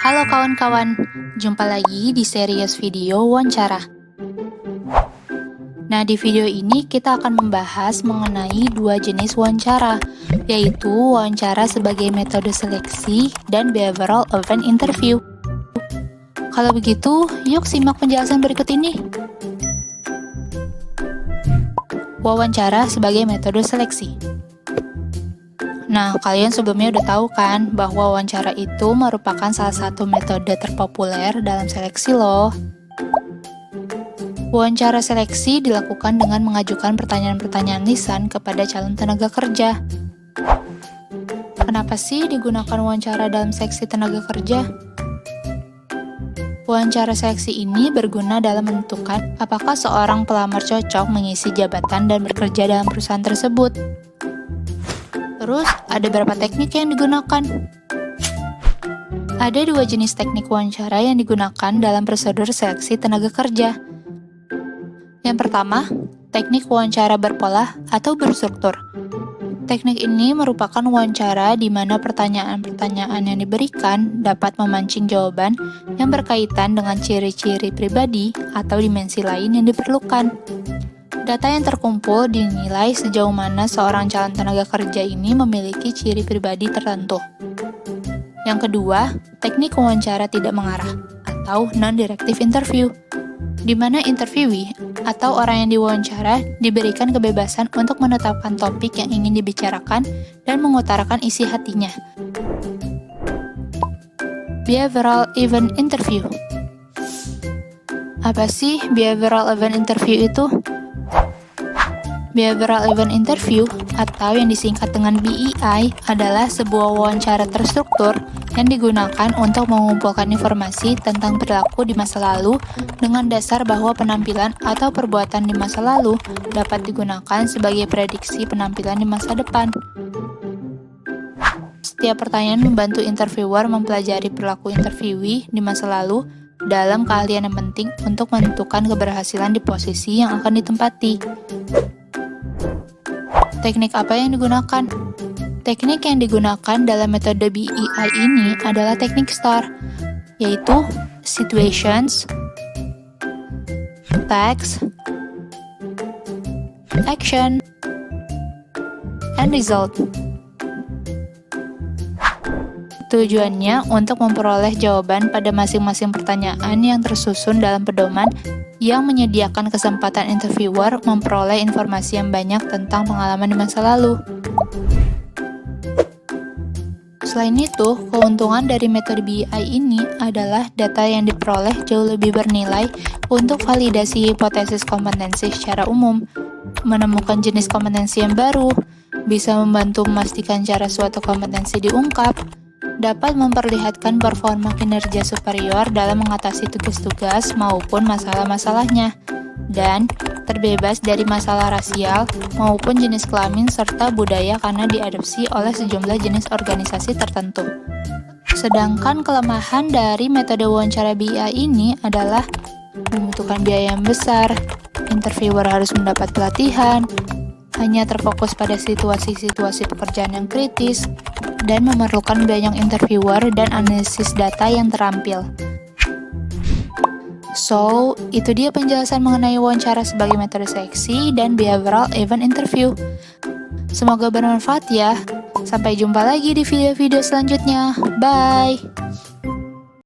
Halo kawan-kawan, jumpa lagi di series video wawancara. Nah, di video ini kita akan membahas mengenai dua jenis wawancara, yaitu wawancara sebagai metode seleksi dan behavioral event interview. Kalau begitu, yuk simak penjelasan berikut ini. Wawancara sebagai metode seleksi. Nah, kalian sebelumnya udah tahu kan bahwa wawancara itu merupakan salah satu metode terpopuler dalam seleksi loh. Wawancara seleksi dilakukan dengan mengajukan pertanyaan-pertanyaan lisan kepada calon tenaga kerja. Kenapa sih digunakan wawancara dalam seleksi tenaga kerja? Wawancara seleksi ini berguna dalam menentukan apakah seorang pelamar cocok mengisi jabatan dan bekerja dalam perusahaan tersebut. Terus, ada berapa teknik yang digunakan? Ada dua jenis teknik wawancara yang digunakan dalam prosedur seleksi tenaga kerja. Yang pertama, teknik wawancara berpola atau berstruktur. Teknik ini merupakan wawancara di mana pertanyaan-pertanyaan yang diberikan dapat memancing jawaban yang berkaitan dengan ciri-ciri pribadi atau dimensi lain yang diperlukan. Data yang terkumpul dinilai sejauh mana seorang calon tenaga kerja ini memiliki ciri pribadi tertentu. Yang kedua, teknik wawancara tidak mengarah atau non-directive interview, di mana interviewee atau orang yang diwawancara diberikan kebebasan untuk menetapkan topik yang ingin dibicarakan dan mengutarakan isi hatinya. Behavioral event interview. Apa sih behavioral event interview itu? Behavioral Event Interview, atau yang disingkat dengan BEI, adalah sebuah wawancara terstruktur yang digunakan untuk mengumpulkan informasi tentang perilaku di masa lalu dengan dasar bahwa penampilan atau perbuatan di masa lalu dapat digunakan sebagai prediksi penampilan di masa depan. Setiap pertanyaan membantu interviewer mempelajari perilaku interviewee di masa lalu dalam keahlian yang penting untuk menentukan keberhasilan di posisi yang akan ditempati. Teknik apa yang digunakan? Teknik yang digunakan dalam metode BEI ini adalah teknik STAR, yaitu Situations, Facts, Action, and Result. Tujuannya untuk memperoleh jawaban pada masing-masing pertanyaan yang tersusun dalam pedoman yang menyediakan kesempatan interviewer memperoleh informasi yang banyak tentang pengalaman di masa lalu. Selain itu, keuntungan dari metode BEI ini adalah data yang diperoleh jauh lebih bernilai untuk validasi hipotesis kompetensi secara umum, menemukan jenis kompetensi yang baru, bisa membantu memastikan cara suatu kompetensi diungkap, dapat memperlihatkan performa kinerja superior dalam mengatasi tugas-tugas maupun masalah-masalahnya, dan terbebas dari masalah rasial maupun jenis kelamin serta budaya karena diadopsi oleh sejumlah jenis organisasi tertentu. Sedangkan kelemahan dari metode wawancara BEI ini adalah membutuhkan biaya yang besar, interviewer harus mendapat pelatihan, hanya terfokus pada situasi-situasi pekerjaan yang kritis, dan memerlukan banyak interviewer dan analisis data yang terampil. So, itu dia penjelasan mengenai wawancara sebagai metode seleksi dan behavioral event interview. Semoga bermanfaat ya. Sampai jumpa lagi di video-video selanjutnya. Bye!